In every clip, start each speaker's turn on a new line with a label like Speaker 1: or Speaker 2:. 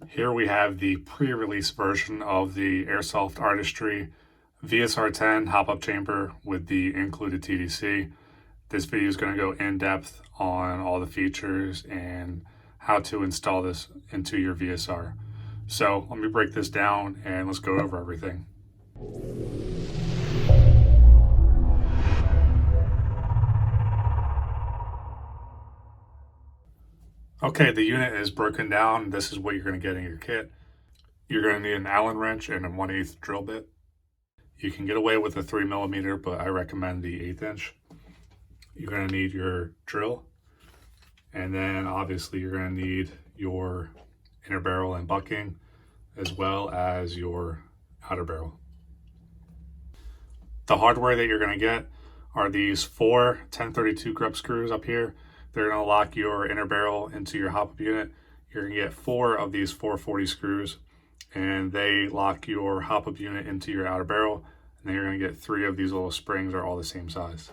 Speaker 1: Here we have the pre-release version of the Airsoft Artistry VSR-10 hop-up chamber with the included TDC. This video is going to go in depth on all the features and how to install this into your VSR. So let me break this down and let's go over everything. Okay, the unit is broken down. This is what you're going to get in your kit. You're going to need an Allen wrench and a 1/8 drill bit. You can get away with a 3mm, but I recommend the 1/8 inch. You're going to need your drill, and then obviously you're going to need your inner barrel and bucking, as well as your outer barrel. The hardware that you're going to get are these 4 1032 grub screws up here. They're going to lock your inner barrel into your hop-up unit. You're going to get 4 of these 440 screws, and they lock your hop-up unit into your outer barrel. And then you're going to get 3 of these little springs, are all the same size.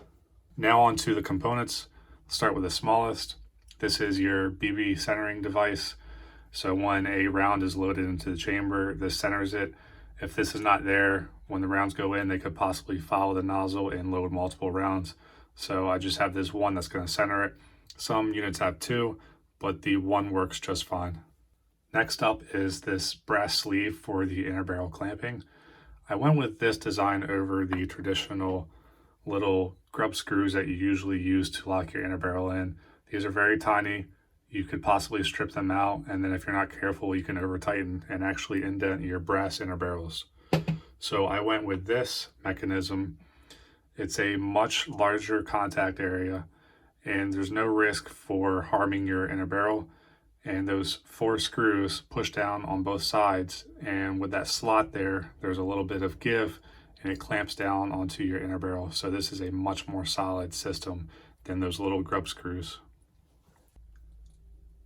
Speaker 1: Now on to the components. Let's start with the smallest. This is your BB centering device. So when a round is loaded into the chamber, this centers it. If this is not there, when the rounds go in, they could possibly follow the nozzle and load multiple rounds. So I just have this one that's going to center it. Some units have 2, but the one works just fine. Next up is this brass sleeve for the inner barrel clamping. I went with this design over the traditional little grub screws that you usually use to lock your inner barrel in. These are very tiny. You could possibly strip them out, and then if you're not careful, you can over tighten and actually indent your brass inner barrels. So I went with this mechanism. It's a much larger contact area, and there's no risk for harming your inner barrel. And those 4 screws push down on both sides, and with that slot there, there's a little bit of give, and it clamps down onto your inner barrel. So this is a much more solid system than those little grub screws.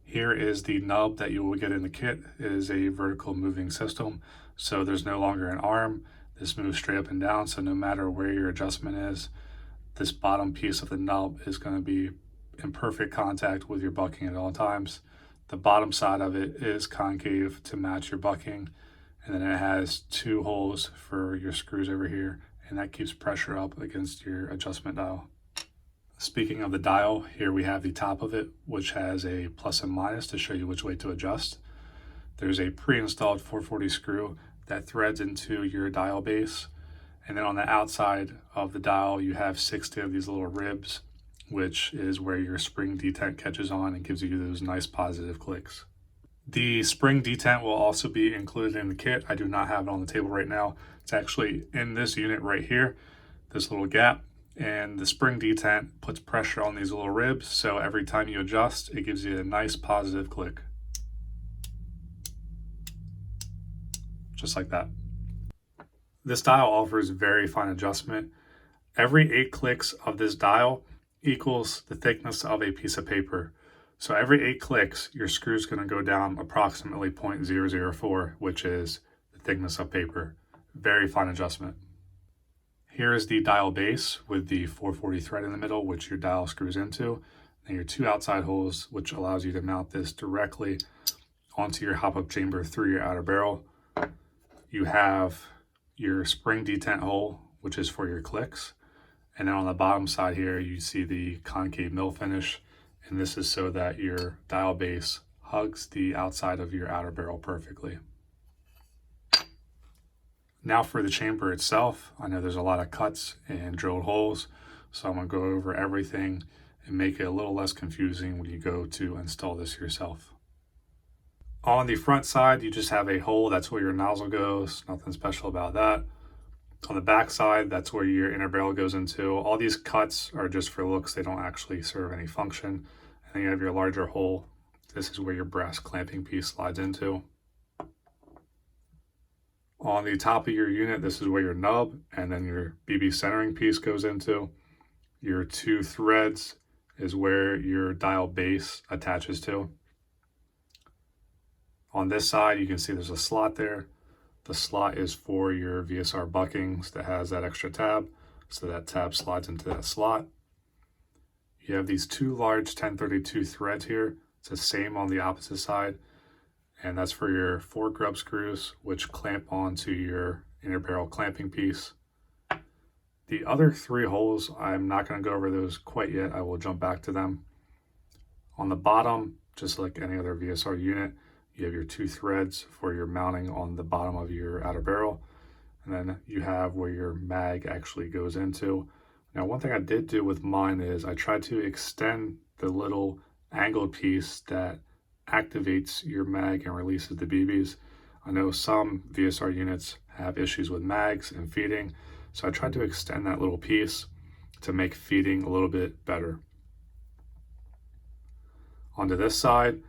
Speaker 1: Here is the nub that you will get in the kit. It is a vertical moving system, so there's no longer an arm. This moves straight up and down, so no matter where your adjustment is, this bottom piece of the nub is going to be in perfect contact with your bucking at all times. The bottom side of it is concave to match your bucking, and then it has 2 holes for your screws over here, and that keeps pressure up against your adjustment dial. Speaking of the dial, here we have the top of it, which has a plus and minus to show you which way to adjust. There's a pre-installed 440 screw that threads into your dial base, and then on the outside of the dial you have 60 of these little ribs, which is where your spring detent catches on and gives you those nice positive clicks. The spring detent will also be included in the kit. I do not have it on the table right now. It's actually in this unit right here, this little gap, and the spring detent puts pressure on these little ribs, so every time you adjust, it gives you a nice positive click. Just like that. This dial offers very fine adjustment. Every 8 clicks of this dial equals the thickness of a piece of paper. So every 8 clicks, your screw is going to go down approximately 0.004, which is the thickness of paper. Very fine adjustment. Here is the dial base with the 440 thread in the middle, which your dial screws into, and your 2 outside holes, which allows you to mount this directly onto your hop-up chamber through your outer barrel. You have your spring detent hole, which is for your clicks. And then on the bottom side here, you see the concave mill finish. And this is so that your dial base hugs the outside of your outer barrel perfectly. Now for the chamber itself, I know there's a lot of cuts and drilled holes, so I'm gonna go over everything and make it a little less confusing when you go to install this yourself. On the front side, you just have a hole, that's where your nozzle goes, nothing special about that. On the back side, that's where your inner barrel goes into. All these cuts are just for looks, they don't actually serve any function. And then you have your larger hole. This is where your brass clamping piece slides into. On the top of your unit, this is where your nub and then your BB centering piece goes into. Your 2 threads is where your dial base attaches to. On this side, you can see there's a slot there. The slot is for your VSR buckings that has that extra tab, so that tab slides into that slot. You have these 2 large 1032 threads here. It's the same on the opposite side. and that's for your 4 grub screws, which clamp onto your inner barrel clamping piece. The other 3 holes, I'm not going to go over those quite yet. I will jump back to them. On the bottom, just like any other VSR unit, you have your 2 threads for your mounting on the bottom of your outer barrel. And then you have where your mag actually goes into. Now, one thing I did do with mine is I tried to extend the little angled piece that activates your mag and releases the BBs. I know some VSR units have issues with mags and feeding, so I tried to extend that little piece to make feeding a little bit better. Onto this side,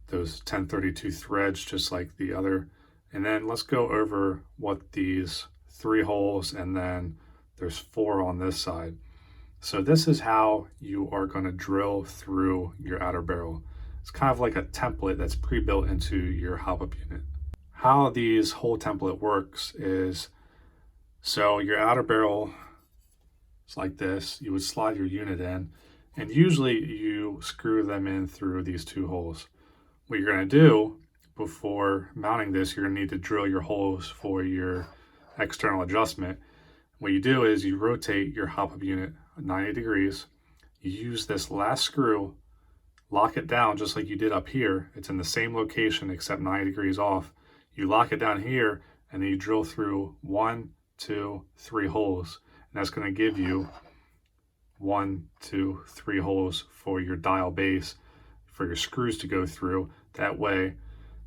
Speaker 1: those 1032 threads, just like the other. And then let's go over what these 3 holes, and then there's 4 on this side. So this is how you are going to drill through your outer barrel. It's kind of like a template that's pre-built into your Hopup unit. How these hole template works is, so your outer barrel is like this. You would slide your unit in, and usually you screw them in through these 2 holes. What you're going to do before mounting this, you're going to need to drill your holes for your external adjustment. What you do is you rotate your Hopup unit 90 degrees. You use this last screw, lock it down just like you did up here. It's in the same location except 90 degrees off. You lock it down here, and then you drill through 1, 2, 3 holes. And that's going to give you 1, 2, 3 holes for your dial base for your screws to go through. That way,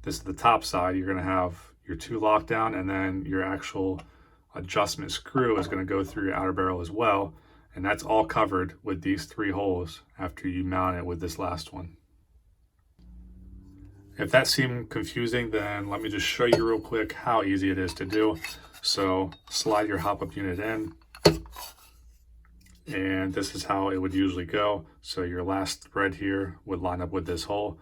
Speaker 1: this is the top side. You're going to have your 2 lockdown, and then your actual adjustment screw is going to go through your outer barrel as well. And that's all covered with these 3 holes after you mount it with this last one. If that seemed confusing, then let me just show you real quick how easy it is to do. So slide your Hopup unit in, and this is how it would usually go. So your last thread here would line up with this hole.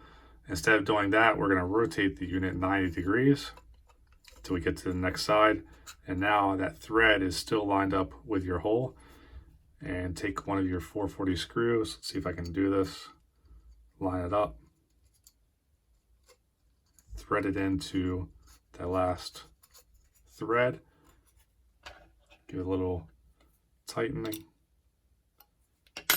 Speaker 1: Instead of doing that, we're going to rotate the unit 90 degrees until we get to the next side. And now that thread is still lined up with your hole. And take one of your 440 screws. Let's see if I can do this. Line it up. Thread it into that last thread. Give it a little tightening.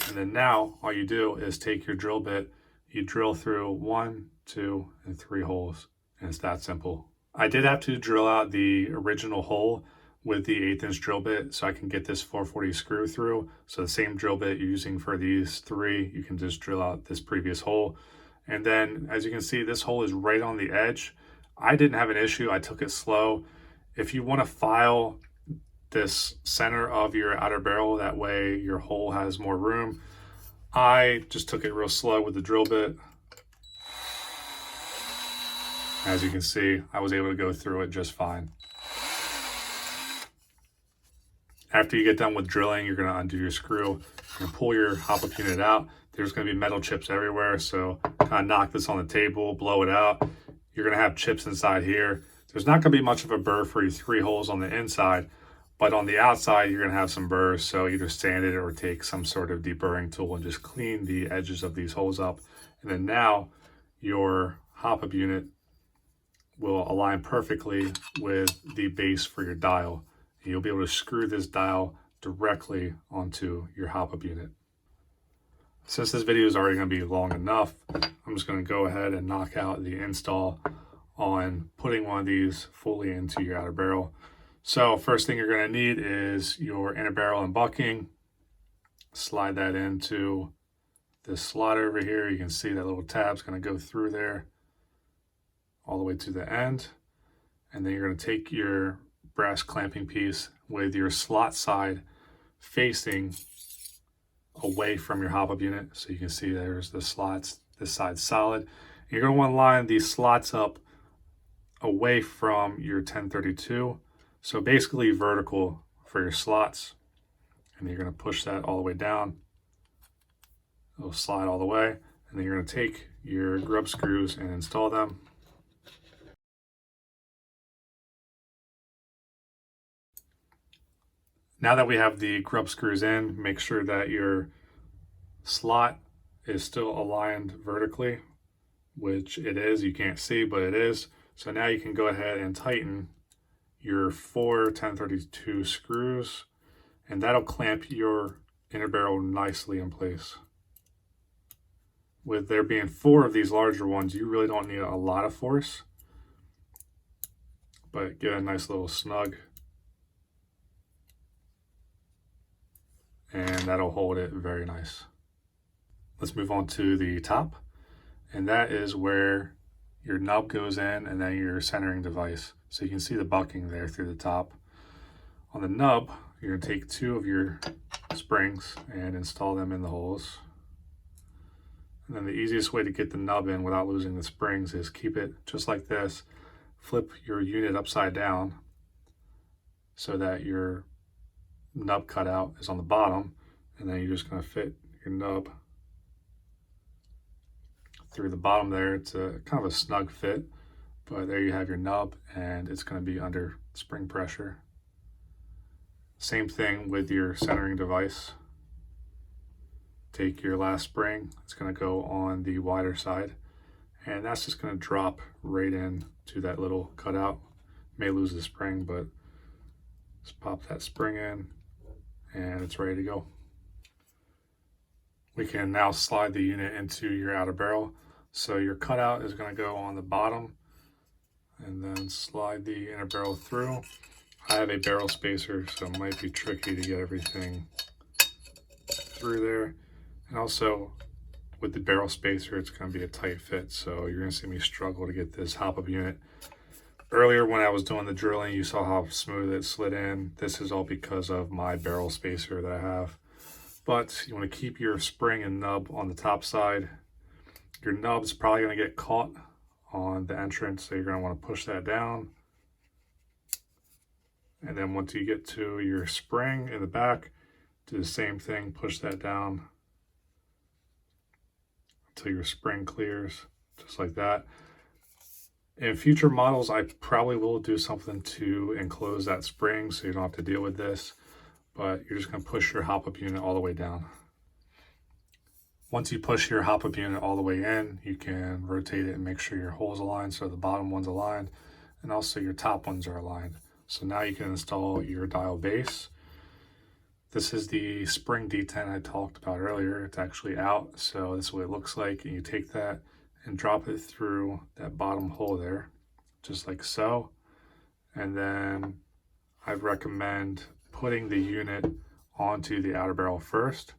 Speaker 1: And then now all you do is take your drill bit, you drill through 1, 2, and 3 holes, and it's that simple. I did have to drill out the original hole with the 1/8 inch drill bit so I can get this 440 screw through. So the same drill bit you're using for these 3, you can just drill out this previous hole. And then as you can see, this hole is right on the edge. I didn't have an issue, I took it slow. If you want to file this center of your outer barrel, that way your hole has more room, I just took it real slow with the drill bit. As you can see, I was able to go through it just fine. After you get done with drilling, you're going to undo your screw. You're going to pull your Hopup unit out. There's going to be metal chips everywhere, so kind of knock this on the table, blow it out. You're going to have chips inside here. There's not going to be much of a burr for your 3 holes on the inside, but on the outside, you're going to have some burrs, so either sand it or take some sort of deburring tool and just clean the edges of these holes up. And then now your Hopup unit will align perfectly with the base for your dial. You'll be able to screw this dial directly onto your Hopup unit. Since this video is already going to be long enough, I'm just going to go ahead and knock out the install on putting one of these fully into your outer barrel. So first thing you're going to need is your inner barrel and bucking. Slide that into this slot over here. You can see that little tab's going to go through there all the way to the end. And then you're going to take your brass clamping piece with your slot side facing away from your Hopup unit. So you can see there's the slots, this side's solid. And you're going to want to line these slots up away from your 1032. So basically vertical for your slots. And you're going to push that all the way down. It'll slide all the way. And then you're going to take your grub screws and install them. Now that we have the grub screws in, make sure that your slot is still aligned vertically which it is. You can't see, but it is. So now you can go ahead and tighten your 4 1032 screws, and that'll clamp your inner barrel nicely in place. With there being 4 of these larger ones, you really don't need a lot of force, but get a nice little snug, and that'll hold it very nice. Let's move on to the top, and that is where your nub goes in and then your centering device. So you can see the bucking there through the top. On the nub, you're going to take 2 of your springs and install them in the holes. And then the easiest way to get the nub in without losing the springs is keep it just like this. Flip your unit upside down so that your nub cutout is on the bottom, and then you're just going to fit your nub through the bottom there. It's a kind of a snug fit, but there you have your nub, and it's going to be under spring pressure. Same thing with your centering device. Take your last spring, it's going to go on the wider side, and that's just going to drop right in to that little cutout. May lose the spring, but just pop that spring in and it's ready to go. We can now slide the unit into your outer barrel. So your cutout is going to go on the bottom, and then slide the inner barrel through. I have a barrel spacer, so it might be tricky to get everything through there. And also with the barrel spacer, it's going to be a tight fit, so you're going to see me struggle to get this Hopup unit. Earlier when I was doing the drilling, you saw how smooth it slid in. This is all because of my barrel spacer that I have. But you want to keep your spring and nub on the top side. Your nub's probably going to get caught on the entrance, so you're going to want to push that down. And then once you get to your spring in the back, do the same thing, push that down until your spring clears, just like that. In future models, I probably will do something to enclose that spring so you don't have to deal with this, but you're just going to push your Hopup unit all the way down. Once you push your Hopup unit all the way in, you can rotate it and make sure your hole's aligned, so the bottom one's aligned, and also your top ones are aligned. So now you can install your dial base. This is the spring D10 I talked about earlier. It's actually out, so this is what it looks like. And you take that and drop it through that bottom hole there, just like so. And then I'd recommend putting the unit onto the outer barrel first.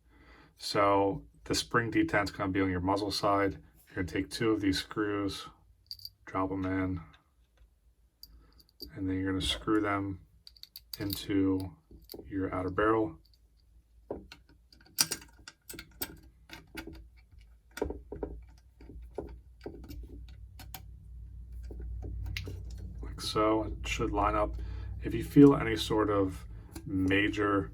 Speaker 1: So the spring D10 is going to be on your muzzle side. You're going to take 2 of these screws, drop them in, and then you're going to screw them into your outer barrel. Like so. It should line up. If you feel any sort of major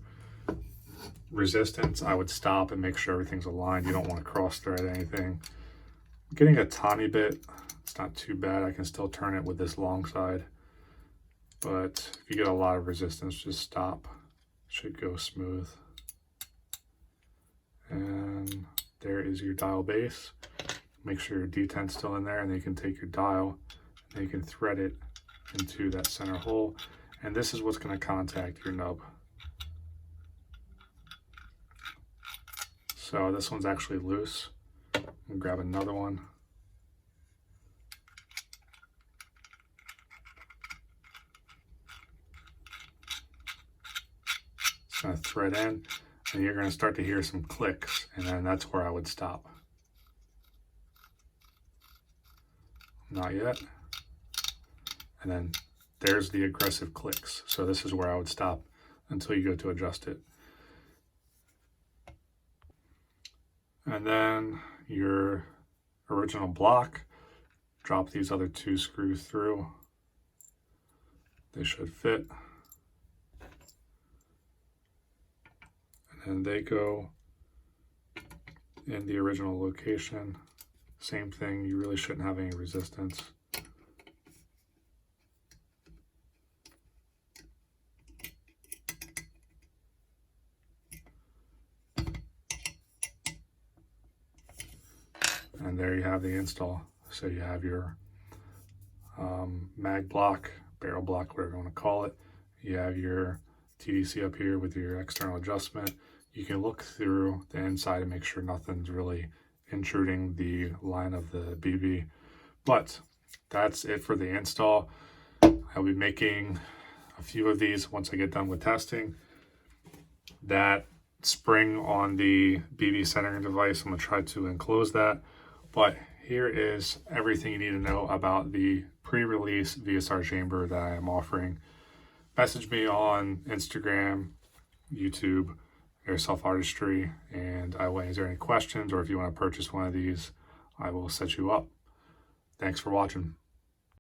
Speaker 1: resistance, I would stop and make sure everything's aligned. You don't want to cross thread anything. Getting a tiny bit, it's not too bad. I can still turn it with this long side. But if you get a lot of resistance, just stop. It should go smooth. And there is your dial base. Make sure your D10's still in there, and then you can take your dial and you can thread it into that center hole. And this is what's going to contact your nub. So this one's actually loose. I'll grab another one. It's going to thread in, and you're going to start to hear some clicks, and then that's where I would stop. Not yet. And then there's the aggressive clicks. So this is where I would stop until you go to adjust it. And then your original block, drop these other 2 screws through. They should fit. And they go in the original location. Same thing, you really shouldn't have any resistance. And there you have the install. So you have your mag block, barrel block, whatever you want to call it. You have your TDC up here with your external adjustment. You can look through the inside and make sure nothing's really intruding the line of the BB. But that's it for the install. I'll be making a few of these once I get done with testing. That spring on the BB centering device, I'm going to try to enclose that. But here is everything you need to know about the pre-release VSR chamber that I am offering. Message me on Instagram, YouTube, Airsoft Artistry, and I will answer any questions, or if you want to purchase one of these, I will set you up. Thanks for watching.